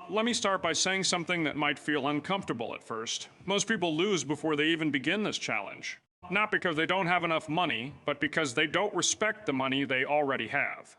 Let me start by saying something that might feel uncomfortable at first. Most people lose before they even begin this challenge. Not because they don't have enough money, but because they don't respect the money they already have.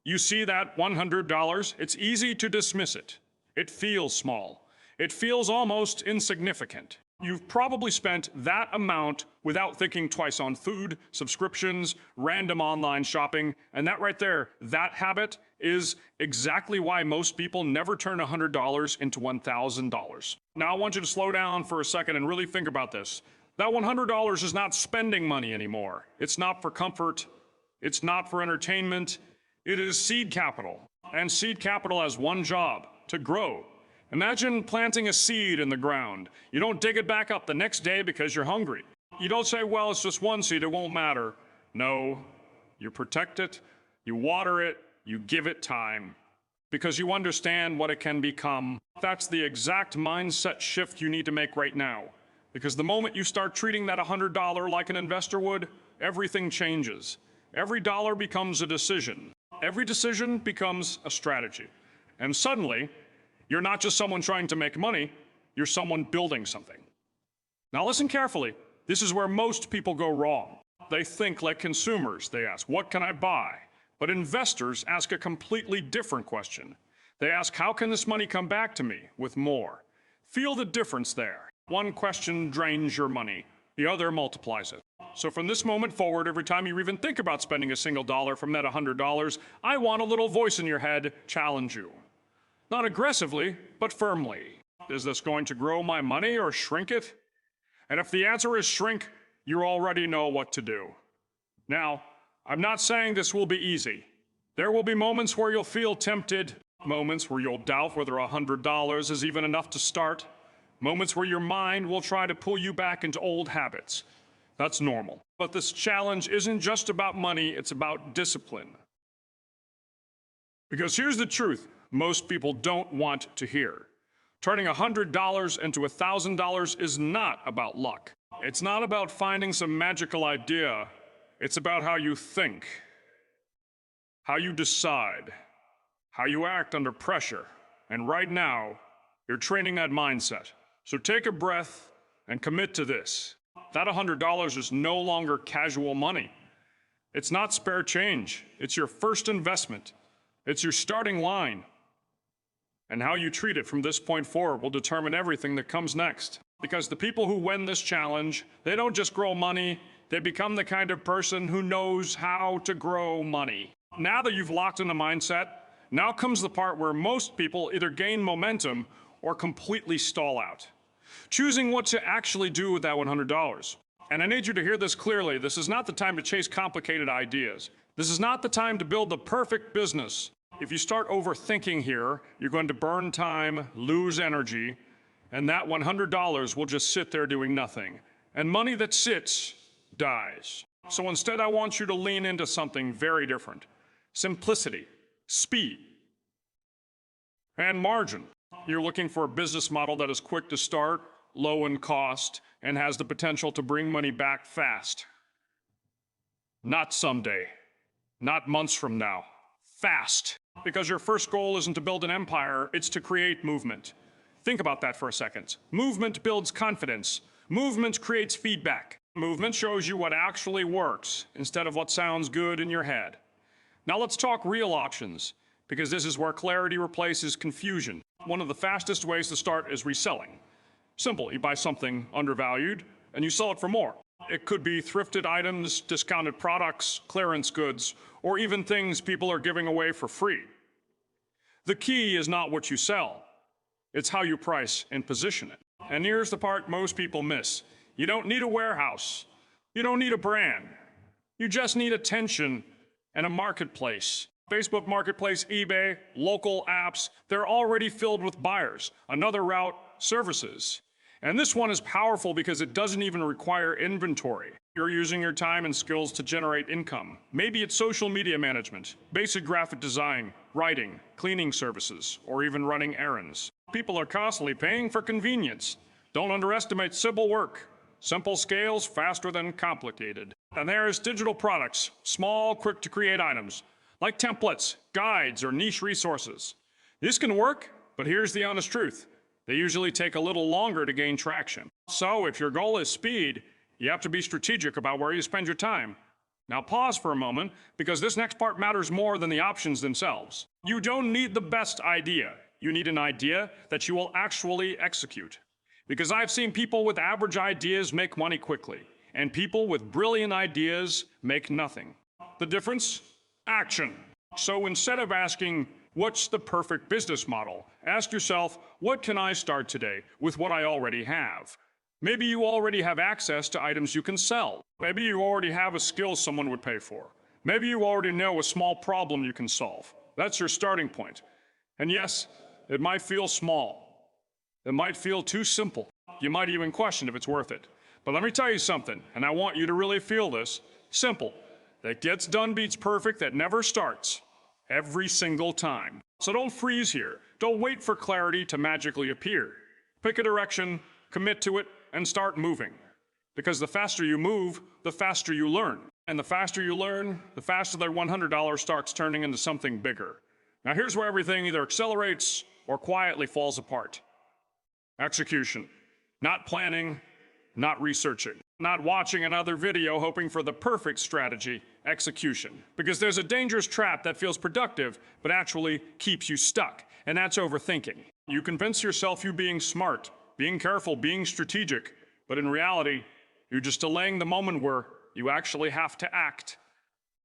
You see that $100? It's easy to dismiss it. It feels small. It feels almost insignificant. You've probably spent that amount without thinking twice on food, subscriptions, random online shopping, and that right there, that habit is exactly why most people never turn $100 into $1,000. Now I want you to slow down for a second and really think about this. That $100 is not spending money anymore. It's not for comfort. It's not for entertainment. It is seed capital. And seed capital has one job: to grow. Imagine planting a seed in the ground. You don't dig it back up the next day because you're hungry. You don't say, well, it's just one seed, it won't matter. No, you protect it, you water it, you give it time, because you understand what it can become. That's the exact mindset shift you need to make right now. Because the moment you start treating that $100 like an investor would, everything changes. Every dollar becomes a decision. Every decision becomes a strategy. And suddenly, you're not just someone trying to make money, you're someone building something. Now listen carefully. This is where most people go wrong. They think like consumers. They ask, what can I buy? But investors ask a completely different question. They ask, how can this money come back to me with more? Feel the difference there. One question drains your money. The other multiplies it. So from this moment forward, every time you even think about spending a single dollar from that $100, I want a little voice in your head challenge you. Not aggressively, but firmly. Is this going to grow my money or shrink it? And if the answer is shrink, you already know what to do. Now, I'm not saying this will be easy. There will be moments where you'll feel tempted, moments where you'll doubt whether $100 is even enough to start, moments where your mind will try to pull you back into old habits. That's normal. But this challenge isn't just about money, it's about discipline. Because here's the truth most people don't want to hear. Turning $100 into $1,000 is not about luck. It's not about finding some magical idea. It's about how you think, how you decide, how you act under pressure. And right now, you're training that mindset. So take a breath and commit to this. That $100 is no longer casual money. It's not spare change. It's your first investment. It's your starting line. And how you treat it from this point forward will determine everything that comes next. Because the people who win this challenge, they don't just grow money, they become the kind of person who knows how to grow money. Now that you've locked in the mindset, now comes the part where most people either gain momentum or completely stall out. Choosing what to actually do with that $100. And I need you to hear this clearly. This is not the time to chase complicated ideas. This is not the time to build the perfect business. If you start overthinking here, you're going to burn time, lose energy, and that $100 will just sit there doing nothing. And money that sits dies. So instead, I want you to lean into something very different. Simplicity, speed, and margin. You're looking for a business model that is quick to start, low in cost, and has the potential to bring money back fast. Not someday, not months from now, fast. Because your first goal isn't to build an empire, it's to create movement. Think about that for a second. Movement builds confidence. Movement creates feedback. Movement shows you what actually works instead of what sounds good in your head. Now let's talk real options, because this is where clarity replaces confusion. One of the fastest ways to start is reselling. Simple, you buy something undervalued and you sell it for more. It could be thrifted items, discounted products, clearance goods, or even things people are giving away for free. The key is not what you sell. It's how you price and position it. And here's the part most people miss. You don't need a warehouse. You don't need a brand. You just need attention and a marketplace. Facebook Marketplace, eBay, local apps, they're already filled with buyers. Another route, services. And this one is powerful because it doesn't even require inventory. You're using your time and skills to generate income. Maybe it's social media management, basic graphic design, writing, cleaning services, or even running errands. People are constantly paying for convenience. Don't underestimate simple work. Simple scales faster than complicated. And there's digital products, small, quick to create items, like templates, guides, or niche resources. This can work But here's the honest truth. They usually take a little longer to gain traction. So if your goal is speed, you have to be strategic about where you spend your time. Now pause for a moment, because this next part matters more than the options themselves. You don't need the best idea. You need an idea that you will actually execute. Because I've seen people with average ideas make money quickly, and people with brilliant ideas make nothing. The difference? Action. So instead of asking, what's the perfect business model? Ask yourself, what can I start today with what I already have? Maybe you already have access to items you can sell. Maybe you already have a skill someone would pay for. Maybe you already know a small problem you can solve. That's your starting point. And yes, it might feel small. It might feel too simple. You might even question if it's worth it. But let me tell you something, and I want you to really feel this. Simple. That gets done beats perfect that never starts. Every single time. So don't freeze here. Don't wait for clarity to magically appear. Pick a direction, commit to it, and start moving. Because the faster you move, the faster you learn. And the faster you learn, the faster that $100 starts turning into something bigger. Now here's where everything either accelerates or quietly falls apart. Execution. Not planning, not researching. Not watching another video hoping for the perfect strategy. Execution. Because there's a dangerous trap that feels productive, but actually keeps you stuck. And that's overthinking. You convince yourself you're being smart, being careful, being strategic, but in reality, you're just delaying the moment where you actually have to act.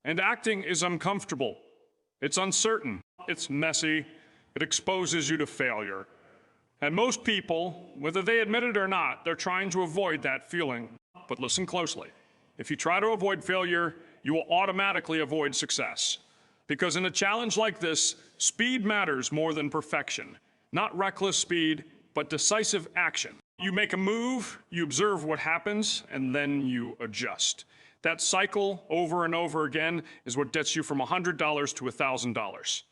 And acting is uncomfortable. It's uncertain. It's messy. It exposes you to failure. And most people, whether they admit it or not, they're trying to avoid that feeling. But listen closely. If you try to avoid failure, you will automatically avoid success. Because in a challenge like this, speed matters more than perfection. Not reckless speed, but decisive action. You make a move, you observe what happens, and then you adjust. That cycle over and over again is what gets you from $100 to $1,000.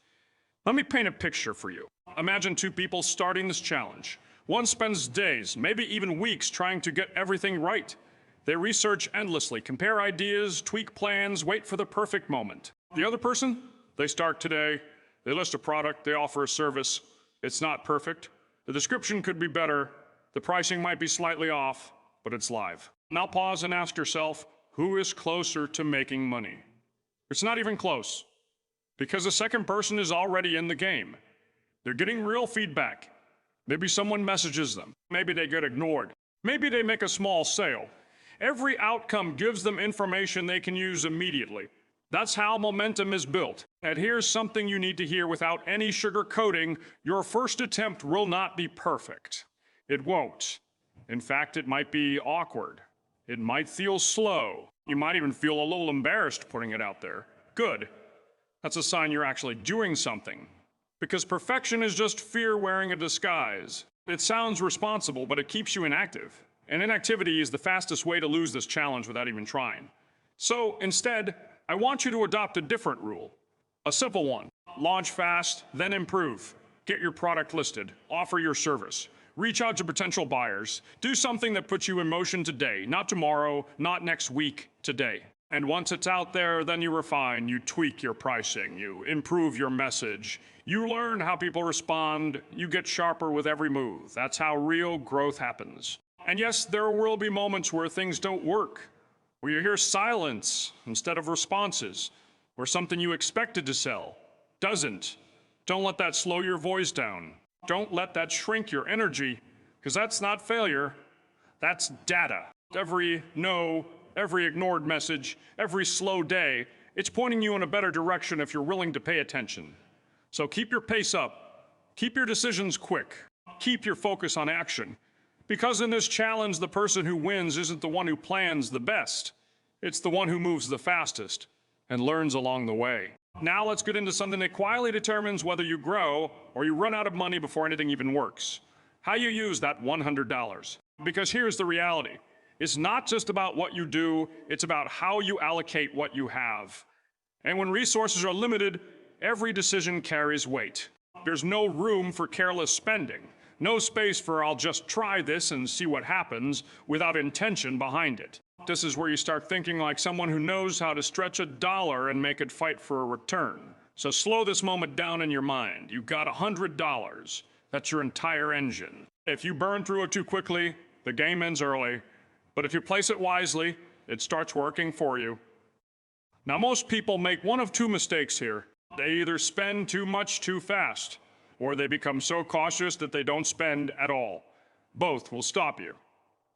Let me paint a picture for you. Imagine two people starting this challenge. One spends days, maybe even weeks, trying to get everything right. They research endlessly, compare ideas, tweak plans, wait for the perfect moment. The other person? They start today, they list a product, they offer a service. It's not perfect. The description could be better, the pricing might be slightly off, but it's live. Now pause and ask yourself, who is closer to making money? It's not even close, because the second person is already in the game. They're getting real feedback. Maybe someone messages them. Maybe they get ignored. Maybe they make a small sale. Every outcome gives them information they can use immediately. That's how momentum is built. And here's something you need to hear without any sugarcoating. Your first attempt will not be perfect. It won't. In fact, it might be awkward. It might feel slow. You might even feel a little embarrassed putting it out there. Good. That's a sign you're actually doing something. Because perfection is just fear wearing a disguise. It sounds responsible, but it keeps you inactive. And inactivity is the fastest way to lose this challenge without even trying. So instead, I want you to adopt a different rule. A simple one. Launch fast, then improve. Get your product listed. Offer your service. Reach out to potential buyers. Do something that puts you in motion today, not tomorrow, not next week, today. And once it's out there, then you refine, you tweak your pricing, you improve your message. You learn how people respond, you get sharper with every move. That's how real growth happens. And yes, there will be moments where things don't work, where you hear silence instead of responses, where something you expected to sell doesn't. Don't let that slow your voice down. Don't let that shrink your energy, because that's not failure, that's data. Every no, every ignored message, every slow day, it's pointing you in a better direction if you're willing to pay attention. So keep your pace up, keep your decisions quick, keep your focus on action. Because in this challenge, the person who wins isn't the one who plans the best. It's the one who moves the fastest and learns along the way. Now let's get into something that quietly determines whether you grow or you run out of money before anything even works. How you use that $100. Because here's the reality. It's not just about what you do, it's about how you allocate what you have. And when resources are limited, every decision carries weight. There's no room for careless spending. No space for I'll just try this and see what happens without intention behind it. This is where you start thinking like someone who knows how to stretch $1 and make it fight for a return. So slow this moment down in your mind. You've got $100. That's your entire engine. If you burn through it too quickly, the game ends early. But if you place it wisely, it starts working for you. Now, most people make one of two mistakes here. They either spend too much too fast, or they become so cautious that they don't spend at all. Both will stop you.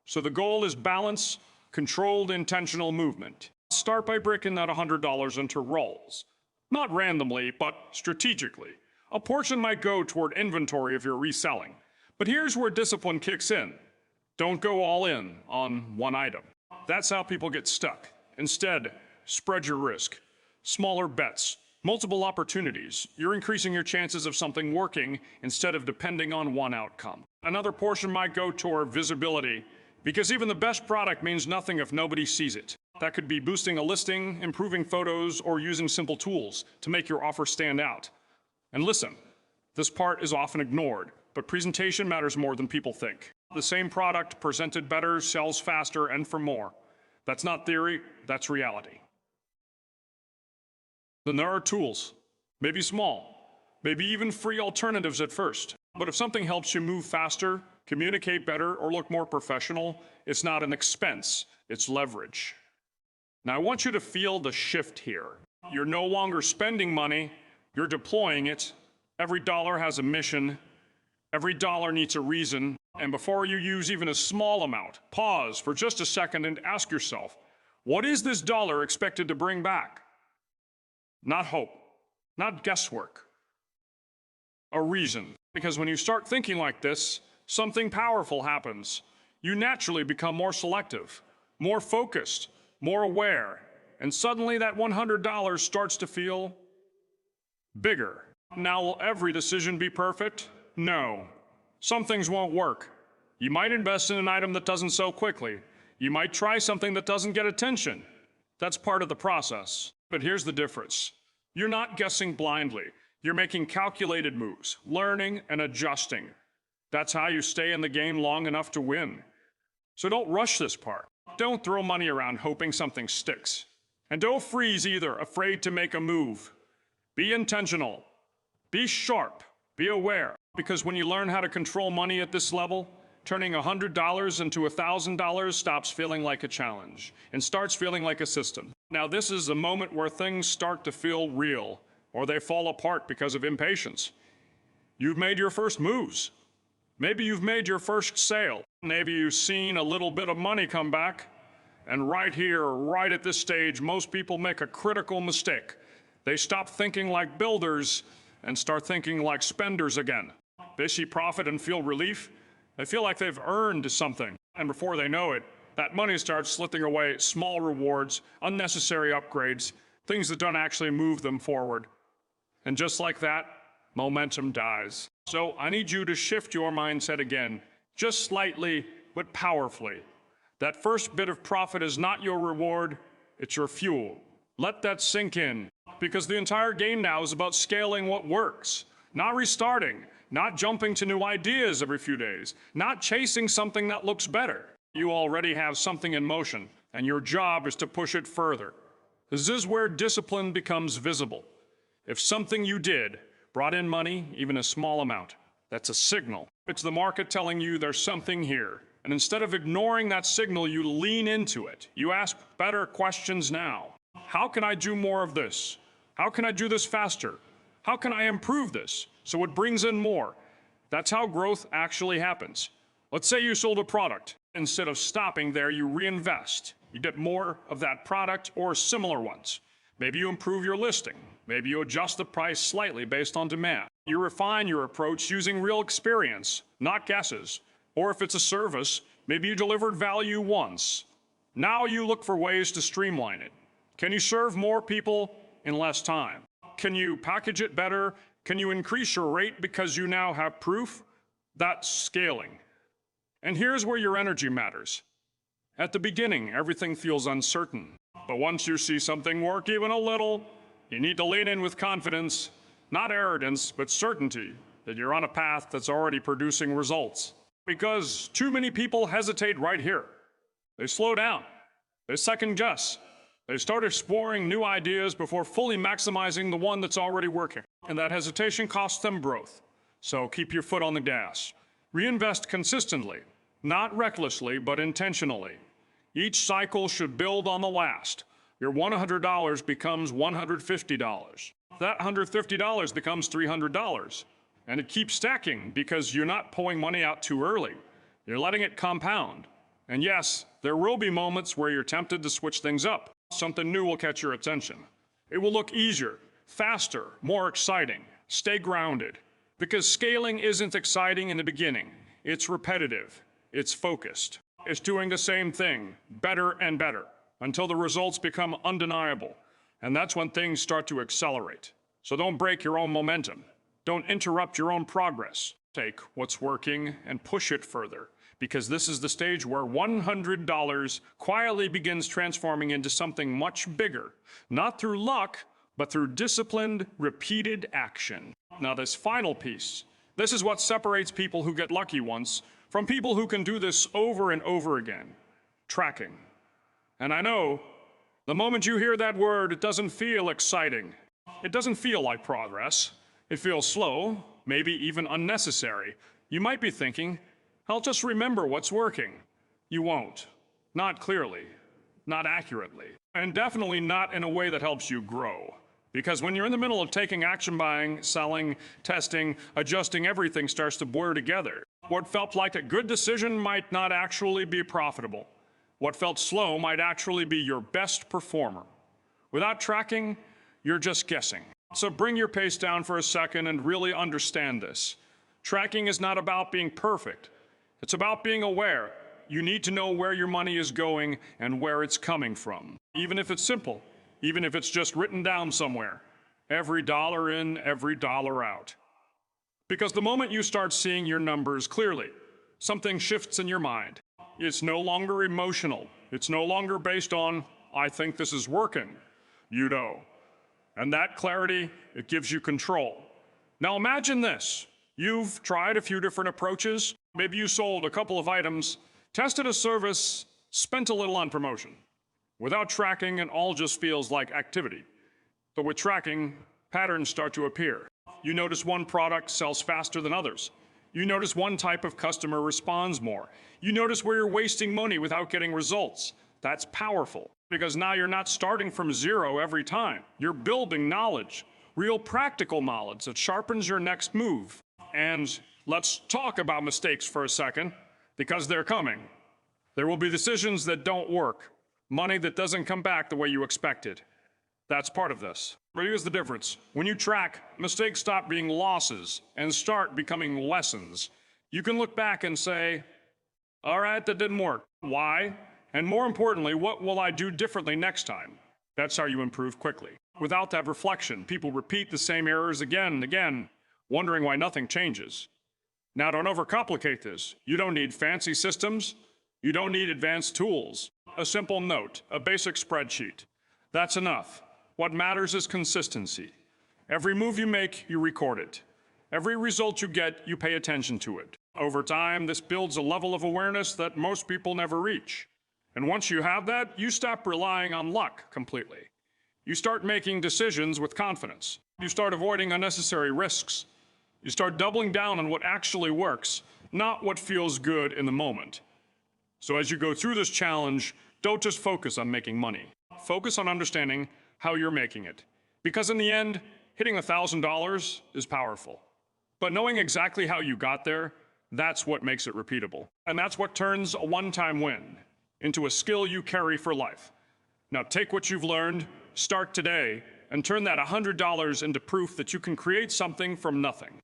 So the goal is balance, controlled, intentional movement. Start by breaking that $100 into rolls. Not randomly, but strategically. A portion might go toward inventory if you're reselling. But here's where discipline kicks in. Don't go all in on one item. That's how people get stuck. Instead, spread your risk. Smaller bets, multiple opportunities. You're increasing your chances of something working instead of depending on one outcome. Another portion might go toward visibility, because even the best product means nothing if nobody sees it. That could be boosting a listing, improving photos, or using simple tools to make your offer stand out. And listen, this part is often ignored, but presentation matters more than people think. The same product presented better sells faster and for more. That's not theory, that's reality. Then there are tools, maybe small, maybe even free alternatives at first. But if something helps you move faster, communicate better, or look more professional, it's not an expense, it's leverage. Now I want you to feel the shift here. You're no longer spending money, you're deploying it. Every dollar has a mission, every dollar needs a reason, and before you use even a small amount, pause for just a second and ask yourself, what is this dollar expected to bring back? Not hope, not guesswork. A reason. Because when you start thinking like this, something powerful happens. You naturally become more selective, more focused, more aware, and suddenly that $100 starts to feel bigger. Now, will every decision be perfect? No. Some things won't work. You might invest in an item that doesn't sell quickly. You might try something that doesn't get attention. That's part of the process. But here's the difference. You're not guessing blindly. You're making calculated moves, learning and adjusting. That's how you stay in the game long enough to win. So don't rush this part. Don't throw money around hoping something sticks. And don't freeze either, afraid to make a move. Be intentional. Be sharp. Be aware. Because when you learn how to control money at this level, turning $100 into $1,000 stops feeling like a challenge and starts feeling like a system. Now this is a moment where things start to feel real, or they fall apart because of impatience. You've made your first moves. Maybe you've made your first sale. Maybe you've seen a little bit of money come back. And right here, right at this stage, most people make a critical mistake. They stop thinking like builders and start thinking like spenders again. They see profit and feel relief. They feel like they've earned something. And before they know it, that money starts slipping away, small rewards, unnecessary upgrades, things that don't actually move them forward. And just like that, momentum dies. So I need you to shift your mindset again, just slightly, but powerfully. That first bit of profit is not your reward, it's your fuel. Let that sink in, because the entire game now is about scaling what works, not restarting, not jumping to new ideas every few days, not chasing something that looks better. You already have something in motion, and your job is to push it further. This is where discipline becomes visible. If something you did brought in money, even a small amount, that's a signal. It's the market telling you there's something here. And instead of ignoring that signal, you lean into it. You ask better questions now. How can I do more of this? How can I do this faster? How can I improve this so it brings in more? That's how growth actually happens. Let's say you sold a product. Instead of stopping there, you reinvest. You get more of that product or similar ones. Maybe you improve your listing. Maybe you adjust the price slightly based on demand. You refine your approach using real experience, not guesses. Or if it's a service, maybe you delivered value once. Now you look for ways to streamline it. Can you serve more people in less time? Can you package it better? Can you increase your rate because you now have proof? That's scaling. And here's where your energy matters. At the beginning, everything feels uncertain. But once you see something work even a little, you need to lean in with confidence, not arrogance, but certainty that you're on a path that's already producing results. Because too many people hesitate right here. They slow down. They second guess. They start exploring new ideas before fully maximizing the one that's already working. And that hesitation costs them growth. So keep your foot on the gas. Reinvest consistently, not recklessly, but intentionally. Each cycle should build on the last. Your $100 becomes $150. That $150 becomes $300. And it keeps stacking because you're not pulling money out too early. You're letting it compound. And yes, there will be moments where you're tempted to switch things up. Something new will catch your attention. It will look easier, faster, more exciting. Stay grounded. Because scaling isn't exciting in the beginning. It's repetitive. It's focused. It's doing the same thing, better and better, until the results become undeniable. And that's when things start to accelerate. So don't break your own momentum. Don't interrupt your own progress. Take what's working and push it further, because this is the stage where $100 quietly begins transforming into something much bigger, not through luck, but through disciplined, repeated action. Now this final piece, this is what separates people who get lucky once from people who can do this over and over again. Tracking. And I know, the moment you hear that word, it doesn't feel exciting. It doesn't feel like progress. It feels slow, maybe even unnecessary. You might be thinking, I'll just remember what's working. You won't. Not clearly. Not accurately. And definitely not in a way that helps you grow. Because when you're in the middle of taking action, buying, selling, testing, adjusting, everything starts to blur together. What felt like a good decision might not actually be profitable. What felt slow might actually be your best performer. Without tracking, you're just guessing. So bring your pace down for a second and really understand this. Tracking is not about being perfect. It's about being aware. You need to know where your money is going and where it's coming from. Even if it's simple, even if it's just written down somewhere. Every dollar in, every dollar out. Because the moment you start seeing your numbers clearly, something shifts in your mind. It's no longer emotional. It's no longer based on, I think this is working. You know. And that clarity, it gives you control. Now imagine this. You've tried a few different approaches. Maybe you sold a couple of items, tested a service, spent a little on promotion. Without tracking, it all just feels like activity. But with tracking, patterns start to appear. You notice one product sells faster than others. You notice one type of customer responds more. You notice where you're wasting money without getting results. That's powerful, because now you're not starting from zero every time. You're building knowledge, real practical knowledge that sharpens your next move. And let's talk about mistakes for a second, because they're coming. There will be decisions that don't work, money that doesn't come back the way you expected. That's part of this. But here's the difference. When you track, mistakes stop being losses and start becoming lessons. You can look back and say, all right, that didn't work. Why? And more importantly, what will I do differently next time? That's how you improve quickly. Without that reflection, people repeat the same errors again and again, wondering why nothing changes. Now, don't overcomplicate this. You don't need fancy systems. You don't need advanced tools. A simple note, a basic spreadsheet. That's enough. What matters is consistency. Every move you make, you record it. Every result you get, you pay attention to it. Over time, this builds a level of awareness that most people never reach. And once you have that, you stop relying on luck completely. You start making decisions with confidence. You start avoiding unnecessary risks. You start doubling down on what actually works, not what feels good in the moment. So as you go through this challenge, don't just focus on making money. Focus on understanding how you're making it. Because in the end, hitting $1,000 is powerful. But knowing exactly how you got there, that's what makes it repeatable. And that's what turns a one-time win into a skill you carry for life. Now take what you've learned, start today, and turn that $100 into proof that you can create something from nothing.